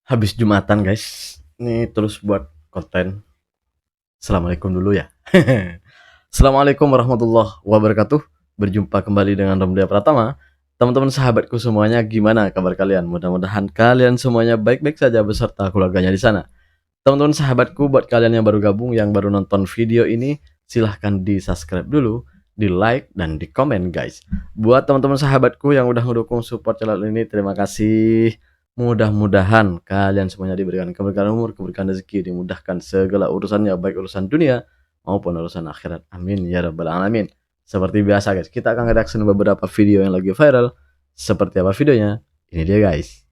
Habis Jumatan guys, ini terus buat konten. Assalamualaikum dulu ya. Assalamualaikum warahmatullahi wabarakatuh. Berjumpa kembali dengan Romlia Pratama. Teman-teman sahabatku semuanya, gimana kabar kalian? Mudah-mudahan kalian semuanya baik-baik saja beserta keluarganya di sana. Teman-teman sahabatku, buat kalian yang baru gabung, yang baru nonton video ini, silahkan di subscribe dulu, di like, dan di komen guys. Buat teman-teman sahabatku yang udah ngedukung support channel ini, terima kasih. Mudah-mudahan kalian semuanya diberikan keberkahan umur, keberkahan rezeki, dimudahkan segala urusannya, baik urusan dunia maupun urusan akhirat. Amin ya rabbal alamin. Seperti biasa guys, kita akan reaction beberapa video yang lagi viral. Seperti apa videonya? Ini dia guys.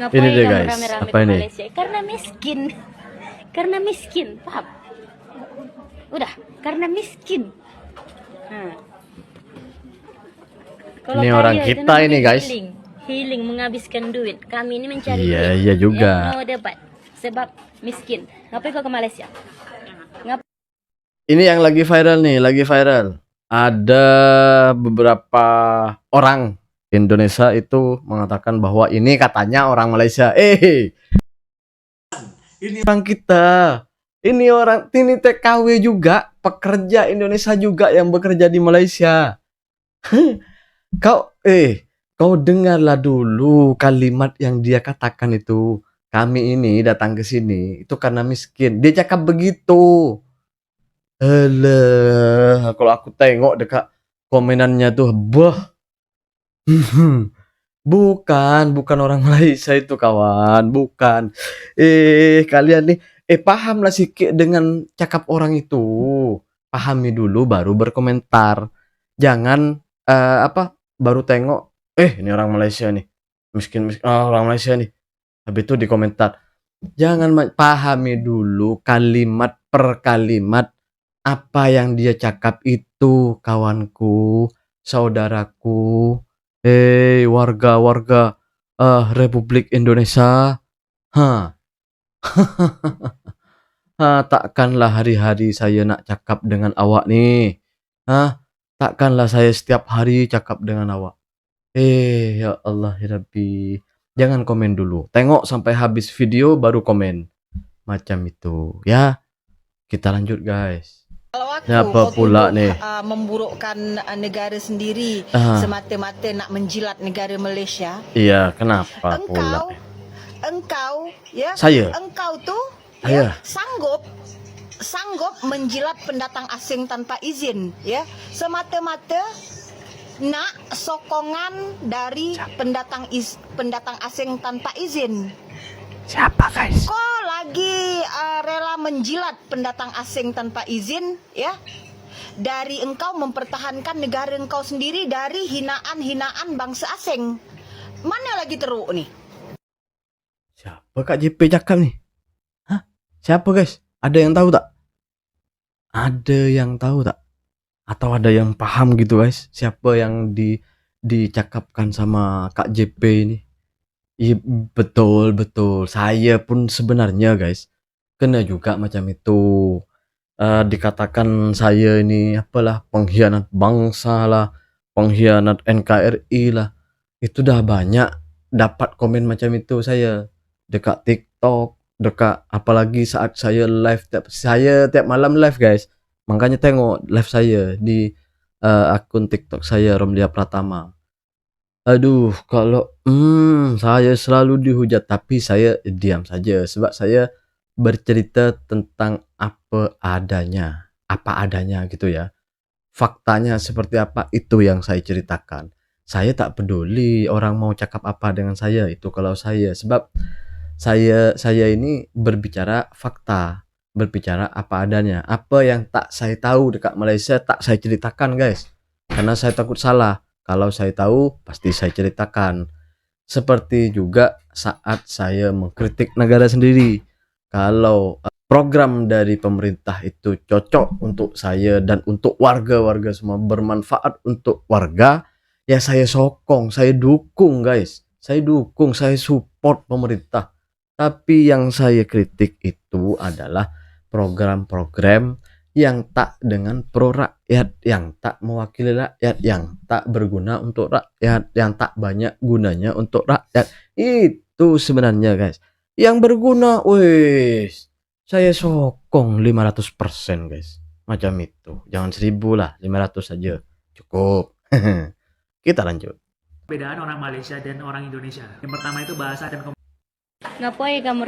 Ngapain Ini dia kamu guys, rame-rame apa di ini? Malaysia? Karena miskin. Karena miskin, paham? Udah, karena miskin. Nah. Kalau Ini kaya orang itu kita namanya ini guys. healing, menghabiskan duit. Kami ini mencari Iya, duit. iya juga. Ya, no debat. Sebab miskin. Ngapain kau ke Malaysia? Ini yang lagi viral nih, lagi viral. Ada beberapa orang Indonesia itu mengatakan bahwa ini katanya orang Malaysia. Ini orang kita. Ini TKW juga, pekerja Indonesia juga yang bekerja di Malaysia. Kau dengarlah dulu kalimat yang dia katakan itu. Kami ini datang ke sini itu karena miskin. Dia cakap begitu. Alah, kalau aku tengok dekat komenannya tuh, bukan orang Malaysia itu kawan, bukan. Kalian nih, pahamlah sikit dengan cakap orang itu. Pahami dulu baru berkomentar. Jangan baru tengok, ini orang Malaysia nih, miskin, orang Malaysia nih. Habis itu di komentar. Jangan pahami dulu kalimat per kalimat. Apa yang dia cakap itu, kawanku, saudaraku, warga-warga Republik Indonesia. Takkanlah hari-hari saya nak cakap dengan awak nih. Takkanlah saya setiap hari cakap dengan awak. Ya Allah ya Rabbi. Jangan komen dulu. Tengok sampai habis video baru komen. Macam itu. Ya, kita lanjut guys. Kalau aku Siapa pula nih? memburukkan negara sendiri semata-mata nak menjilat negara Malaysia. Iya, kenapa pula? Engkau ya, Saya. engkau tuh Saya. ya, sanggup menjilat pendatang asing tanpa izin ya, semata-mata nak sokongan dari pendatang asing tanpa izin. Siapa guys? Kok lagi rela menjilat pendatang asing tanpa izin ya? Dari engkau mempertahankan negara engkau sendiri dari hinaan-hinaan bangsa asing. Mana lagi teruk nih? Siapa Kak JP cakap nih? Siapa guys? Ada yang tahu tak? Ada yang tahu tak? Atau ada yang paham gitu guys? Siapa yang dicakapkan sama Kak JP ini? Iya, betul. Saya pun sebenarnya guys kena juga macam itu. Dikatakan saya ini apalah, pengkhianat bangsa lah, pengkhianat NKRI lah. Itu dah banyak dapat komen macam itu saya dekat TikTok, dekat apalagi saat saya live, saya tiap malam live guys. Makanya tengok live saya di akun TikTok saya Romlia Pratama. Aduh, kalau saya selalu dihujat, tapi saya diam saja sebab saya bercerita tentang apa adanya gitu ya. Faktanya seperti apa itu yang saya ceritakan. Saya tak peduli orang mau cakap apa dengan saya, itu kalau saya, sebab saya ini berbicara fakta, berbicara apa adanya. Apa yang tak saya tahu dekat Malaysia tak saya ceritakan guys, karena saya takut salah. Kalau saya tahu pasti saya ceritakan. Seperti juga saat saya mengkritik negara sendiri. Kalau program dari pemerintah itu cocok untuk saya dan untuk warga-warga semua, bermanfaat untuk warga, ya saya sokong, saya dukung guys. Saya dukung, saya support pemerintah. Tapi yang saya kritik itu adalah program-program yang tak dengan pro rakyat, yang tak mewakili rakyat, yang tak berguna untuk rakyat, yang tak banyak gunanya untuk rakyat. Itu sebenarnya guys. Yang berguna, wes saya sokong 500% guys. Macam itu. Jangan 1000 lah, 500 saja. Cukup. Kita lanjut. Perbedaan orang Malaysia dan orang Indonesia. Yang pertama itu bahasa dan Ngapain kamu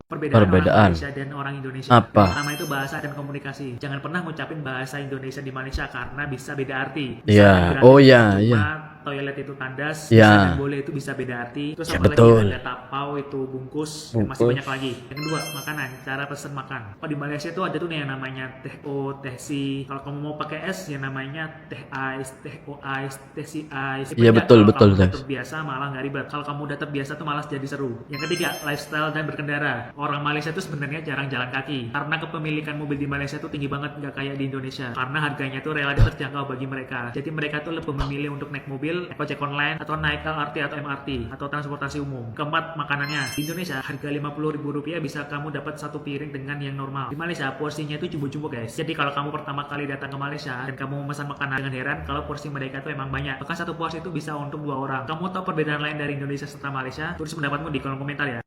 perbedaan Perbedaan. orang Malaysia dan orang Indonesia. Apa? Yang pertama itu bahasa dan komunikasi. Jangan pernah ngucapin bahasa Indonesia di Malaysia karena bisa beda arti. Iya. Misalkan Oh, gratis iya, itu iya. cuma, toilet itu tandas, Iya. bisa dan boleh itu bisa beda arti. Terus Ya, apa betul. lagi, ada tapau itu bungkus, dan masih Bungkus. banyak lagi. Yang kedua, makanan, cara pesen makan. Oh, di Malaysia tuh ada tuh nih yang namanya teh O, teh si. Kalau kamu mau pakai es, yang namanya teh ais, teh O ais, teh si ais. Iya, betul, Kalau betul, kamu udah guys. terbiasa malah nggak ribet. Kalau kamu udah terbiasa tuh malah jadi seru. Yang ketiga, lifestyle dan berkendara. Orang Malaysia tuh sebenarnya jarang jalan kaki karena kepemilikan mobil di Malaysia tuh tinggi banget, nggak kayak di Indonesia. Karena harganya tuh relatif terjangkau bagi mereka. Jadi mereka tuh lebih memilih untuk naik mobil, ojek online, atau naik LRT atau MRT atau transportasi umum. Keempat, makanannya. Di Indonesia harga Rp50.000 bisa kamu dapat satu piring dengan yang normal. Di Malaysia porsinya itu jumbo-jumbo guys. Jadi kalau kamu pertama kali datang ke Malaysia dan kamu memesan makanan, dengan heran kalau porsi mereka tuh emang banyak. Bahkan satu porsi itu bisa untuk 2 orang. Kamu tahu perbedaan lain dari Indonesia serta Malaysia? Tulis pendapatmu di kolom komentar ya.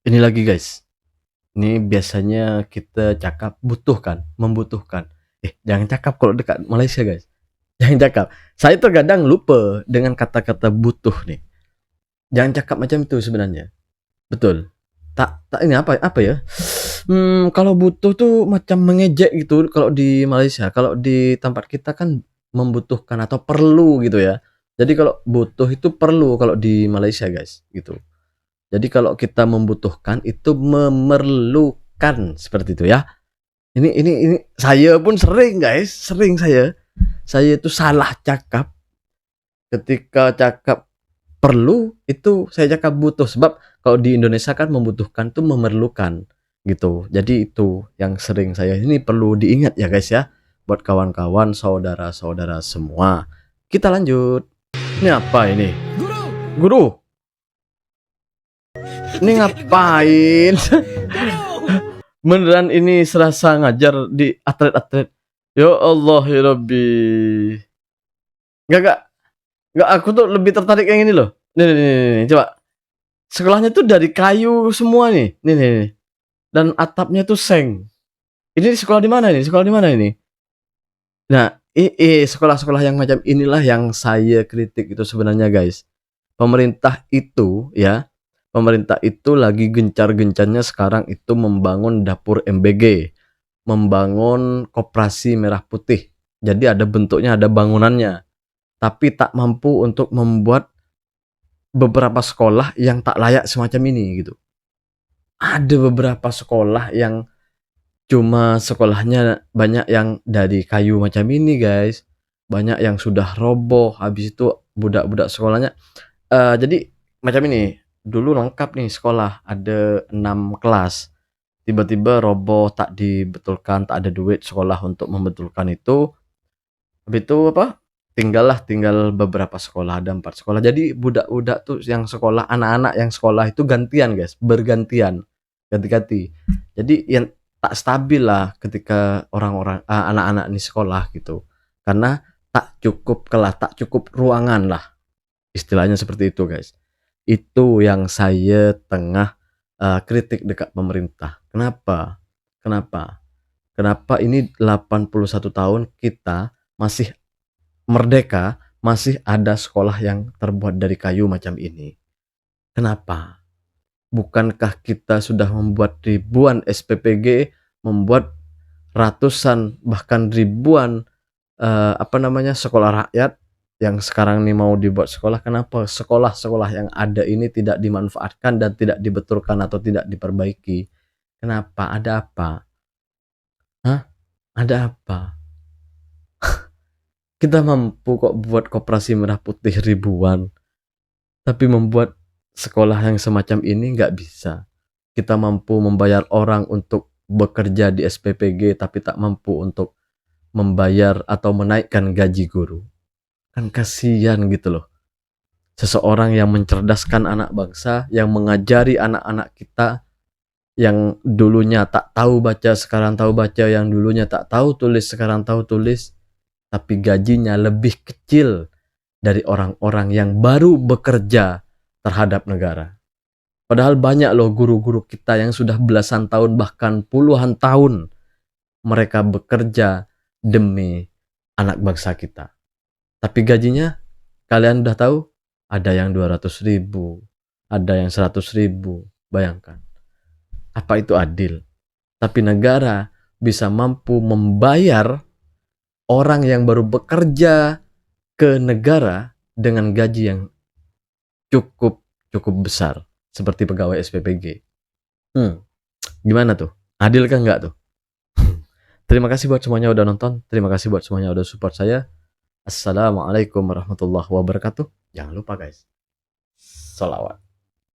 Ini lagi guys. Ini biasanya kita cakap butuhkan, membutuhkan. Jangan cakap kalau dekat Malaysia guys. Jangan cakap. Saya terkadang lupa dengan kata-kata butuh nih. Jangan cakap macam itu sebenarnya. Betul. Tak ini apa ya? Kalau butuh tuh macam mengejek gitu kalau di Malaysia. Kalau di tempat kita kan membutuhkan atau perlu gitu ya. Jadi kalau butuh itu perlu kalau di Malaysia guys, gitu. Jadi kalau kita membutuhkan itu memerlukan seperti itu ya. Ini saya pun sering guys, sering saya itu salah cakap. Ketika cakap perlu itu saya cakap butuh, sebab kalau di Indonesia kan membutuhkan tuh memerlukan gitu. Jadi itu yang sering saya, ini perlu diingat ya guys ya, buat kawan-kawan, saudara-saudara semua. Kita lanjut. Ini apa ini? Guru. Ini ngapain? Beneran ini serasa ngajar di atlet-atlet. Ya Allah ya Rabbi. Enggak, aku tuh lebih tertarik yang ini loh. Nih, coba. Sekolahnya tuh dari kayu semua nih. Nih. Dan atapnya tuh seng. Ini sekolah di mana nih? Sekolah di mana ini? Nah, sekolah-sekolah yang macam inilah yang saya kritik itu sebenarnya guys. Pemerintah itu lagi gencar-gencarnya sekarang itu membangun dapur MBG, membangun koperasi merah putih. Jadi ada bentuknya, ada bangunannya. Tapi tak mampu untuk membuat beberapa sekolah yang tak layak semacam ini gitu. Ada beberapa sekolah yang cuma sekolahnya banyak yang dari kayu macam ini guys. Banyak yang sudah roboh, habis itu budak-budak sekolahnya. Jadi macam ini. Dulu lengkap nih sekolah, ada 6 kelas. Tiba-tiba roboh, tak dibetulkan, tak ada duit sekolah untuk membetulkan itu. Habis itu apa? Tinggal beberapa sekolah, ada 4 sekolah. Jadi budak-budak tuh yang sekolah, anak-anak yang sekolah itu gantian guys, bergantian, ganti-ganti. Jadi yang tak stabil lah ketika orang-orang anak-anak ini sekolah gitu. Karena tak cukup kelas, tak cukup ruangan lah. Istilahnya seperti itu guys. Itu yang saya tengah kritik dekat pemerintah. Kenapa ini 81 tahun kita masih merdeka, masih ada sekolah yang terbuat dari kayu macam ini? Kenapa? Bukankah kita sudah membuat ribuan SPPG, membuat ratusan bahkan ribuan sekolah rakyat yang sekarang nih mau dibuat sekolah? Kenapa sekolah-sekolah yang ada ini tidak dimanfaatkan dan tidak dibetulkan atau tidak diperbaiki? Kenapa? Ada apa? Ada apa? Kita mampu kok buat koperasi merah putih ribuan, tapi membuat sekolah yang semacam ini nggak bisa. Kita mampu membayar orang untuk bekerja di SPPG, tapi tak mampu untuk membayar atau menaikkan gaji guru. Kan kasihan gitu loh. Seseorang yang mencerdaskan anak bangsa, yang mengajari anak-anak kita, yang dulunya tak tahu baca sekarang tahu baca, yang dulunya tak tahu tulis sekarang tahu tulis, tapi gajinya lebih kecil dari orang-orang yang baru bekerja terhadap negara. Padahal banyak loh guru-guru kita yang sudah belasan tahun bahkan puluhan tahun mereka bekerja demi anak bangsa kita. Tapi gajinya kalian udah tahu, ada yang 200.000, ada yang 100.000. Bayangkan, apa itu adil? Tapi negara bisa mampu membayar orang yang baru bekerja ke negara dengan gaji yang cukup besar, seperti pegawai SPPG. Gimana tuh? Adil kan nggak tuh? Terima kasih buat semuanya udah nonton. Terima kasih buat semuanya udah support saya. Assalamualaikum warahmatullahi wabarakatuh. Jangan lupa guys, sholawat.